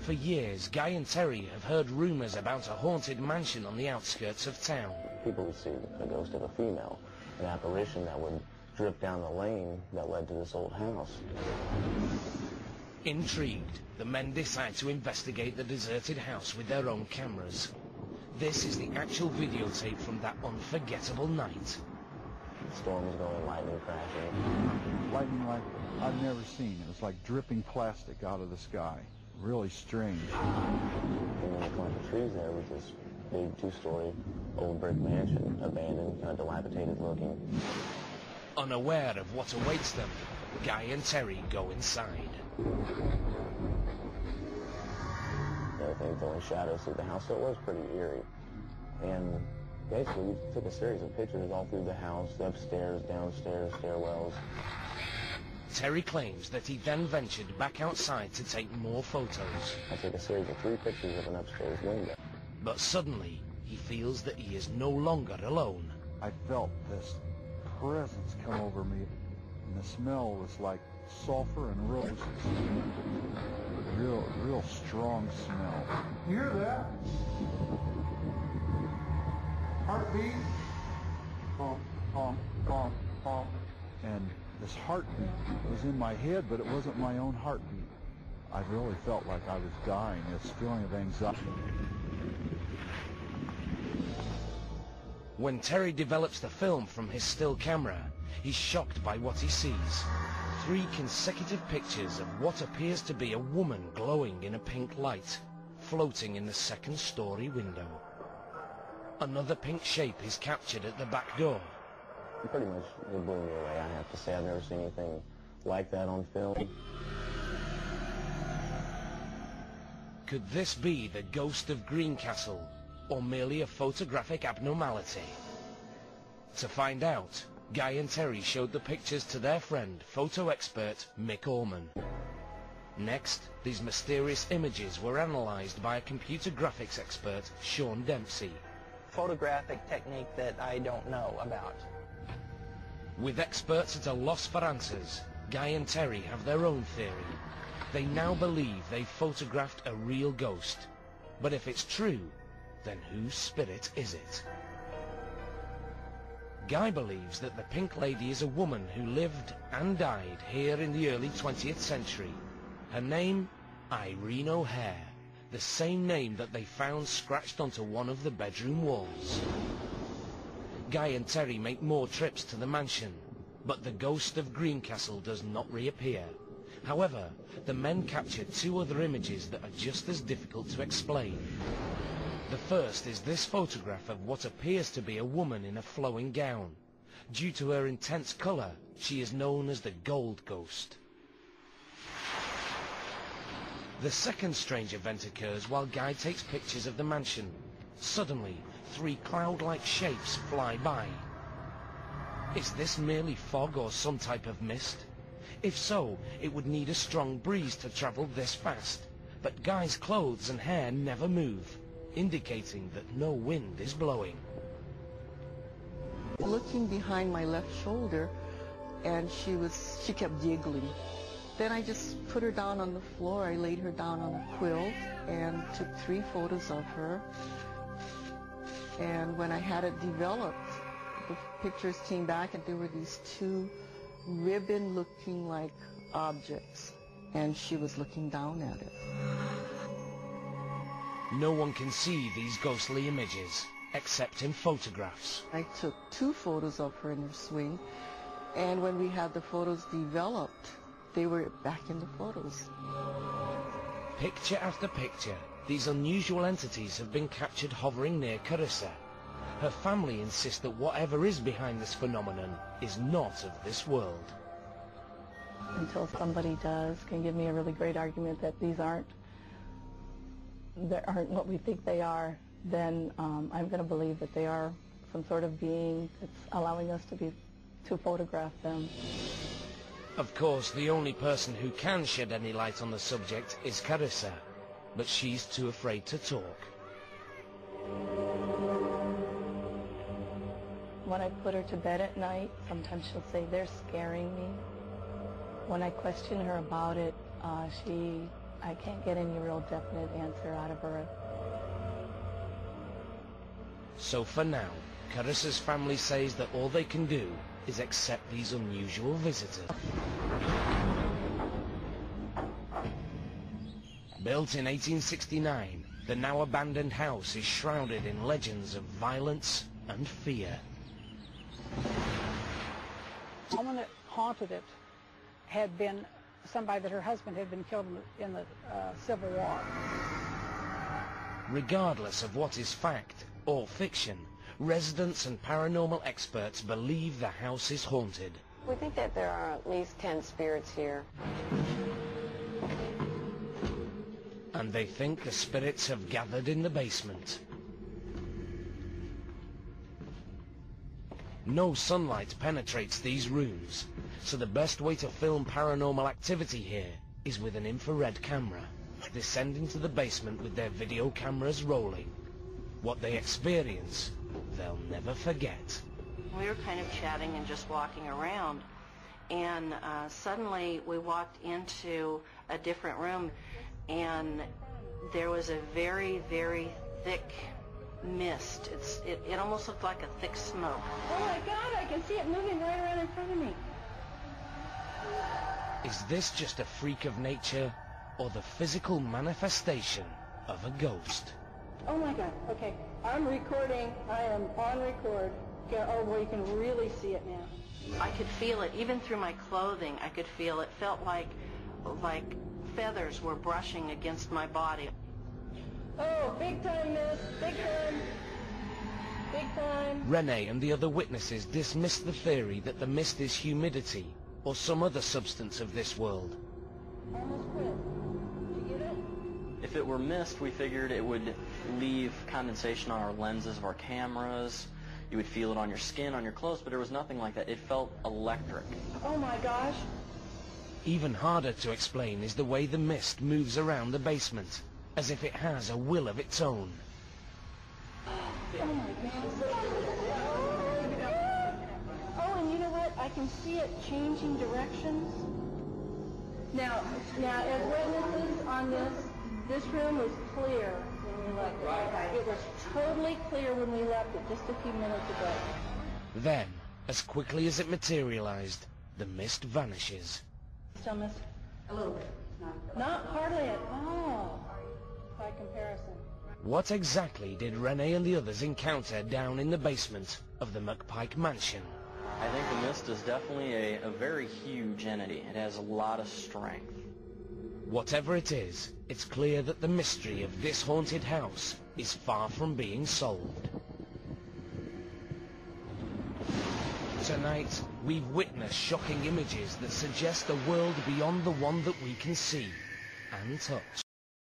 For years, Guy and Terry have heard rumors about a haunted mansion on the outskirts of town. People would see the ghost of a female, an apparition that would drift down the lane that led to this old house. Intrigued, the men decide to investigate the deserted house with their own cameras. This is the actual videotape from that unforgettable night. Storm was going, lightning crashing. Lightning like I've never seen. It was like dripping plastic out of the sky. Really strange. And in the clump of trees there was this big two-story old brick mansion, abandoned, kind of dilapidated looking. Unaware of what awaits them, Guy and Terry go inside. Everything throwing shadows through the house, so it was pretty eerie. And basically, we took a series of pictures all through the house, upstairs, downstairs, stairwells. Terry claims that he then ventured back outside to take more photos. I took a series of 3 pictures of an upstairs window. But suddenly, he feels that he is no longer alone. I felt this presence come over me, and the smell was like sulfur and roses. Real strong smell. You hear that? Heartbeat. Pump, pump, pump, pump. And this heartbeat was in my head, but it wasn't my own heartbeat. I really felt like I was dying. This feeling of anxiety. When Terry develops the film from his still camera, he's shocked by what he sees. 3 consecutive pictures of what appears to be a woman glowing in a pink light, floating in the second-story window. Another pink shape is captured at the back door. It pretty much blew me away, I have to say. I've never seen anything like that on film. Could this be the ghost of Greencastle, or merely a photographic abnormality? To find out, Guy and Terry showed the pictures to their friend, photo expert Mick Orman. Next, these mysterious images were analyzed by a computer graphics expert, Sean Dempsey. Photographic technique that I don't know about. With experts at a loss for answers, Guy and Terry have their own theory. They now believe they photographed a real ghost. But if it's true, then whose spirit is it? Guy believes that the Pink Lady is a woman who lived and died here in the early 20th century. Her name, Irene O'Hare, the same name that they found scratched onto one of the bedroom walls. Guy and Terry make more trips to the mansion, but the ghost of Greencastle does not reappear. However, the men capture 2 other images that are just as difficult to explain. The first is this photograph of what appears to be a woman in a flowing gown. Due to her intense color, she is known as the Gold Ghost. The second strange event occurs while Guy takes pictures of the mansion. Suddenly, 3 cloud-like shapes fly by. Is this merely fog or some type of mist? If so, it would need a strong breeze to travel this fast. But Guy's clothes and hair never move, indicating that no wind is blowing. Looking behind my left shoulder, and she kept giggling. Then I just put her down on the floor. I laid her down on a quilt and took 3 photos of her. And when I had it developed, the pictures came back and there were these 2 ribbon-looking like objects, and she was looking down at it. No one can see these ghostly images, except in photographs. I took 2 photos of her in her swing, and when we had the photos developed, they were back in the photos. Picture after picture, these unusual entities have been captured hovering near Carissa. Her family insists that whatever is behind this phenomenon is not of this world. Until somebody can give me a really great argument that these aren't what we think they are, then I'm going to believe that they are some sort of being that's allowing us to photograph them. Of course, the only person who can shed any light on the subject is Carissa, but she's too afraid to talk. When I put her to bed at night, sometimes she'll say, "They're scaring me." When I question her about it, she I can't get any real definite answer out of her. So for now, Carissa's family says that all they can do is accept these unusual visitors. Built in 1869, the now abandoned house is shrouded in legends of violence and fear. The woman that haunted it had been somebody that her husband had been killed in the Civil War. Regardless of what is fact or fiction, residents and paranormal experts believe the house is haunted. We think that there are at least 10 spirits here. And they think the spirits have gathered in the basement. No sunlight penetrates these rooms, so the best way to film paranormal activity here is with an infrared camera, descending to the basement with their video cameras rolling. What they experience, they'll never forget. We were kind of chatting and just walking around, and suddenly we walked into a different room, and there was a very, very thick mist. It almost looked like a thick smoke. Oh my God, I can see it moving right around in front of me. Is this just a freak of nature, or the physical manifestation of a ghost? Oh my God, okay, I'm recording, I am on record. Okay, oh boy, you can really see it now. I could feel it, even through my clothing, I could feel it. Felt like feathers were brushing against my body. Oh, big time, miss, big time. Big time. Renee and the other witnesses dismissed the theory that the mist is humidity or some other substance of this world. Almost quit. Did you get it? If it were mist, we figured it would leave condensation on our lenses of our cameras. You would feel it on your skin, on your clothes, but there was nothing like that. It felt electric. Oh my gosh. Even harder to explain is the way the mist moves around the basement, as if it has a will of its own. Oh my God. Oh, and you know what? I can see it changing directions. Now, as witnesses on this room was clear when we left it. It was totally clear when we left it just a few minutes ago. Then, as quickly as it materialized, the mist vanishes. Still mist? A little bit. Not hardly at all, by comparison. What exactly did Renee and the others encounter down in the basement of the McPike mansion? I think the mist is definitely a very huge entity. It has a lot of strength. Whatever it is, it's clear that the mystery of this haunted house is far from being solved. Tonight, we've witnessed shocking images that suggest a world beyond the one that we can see and touch.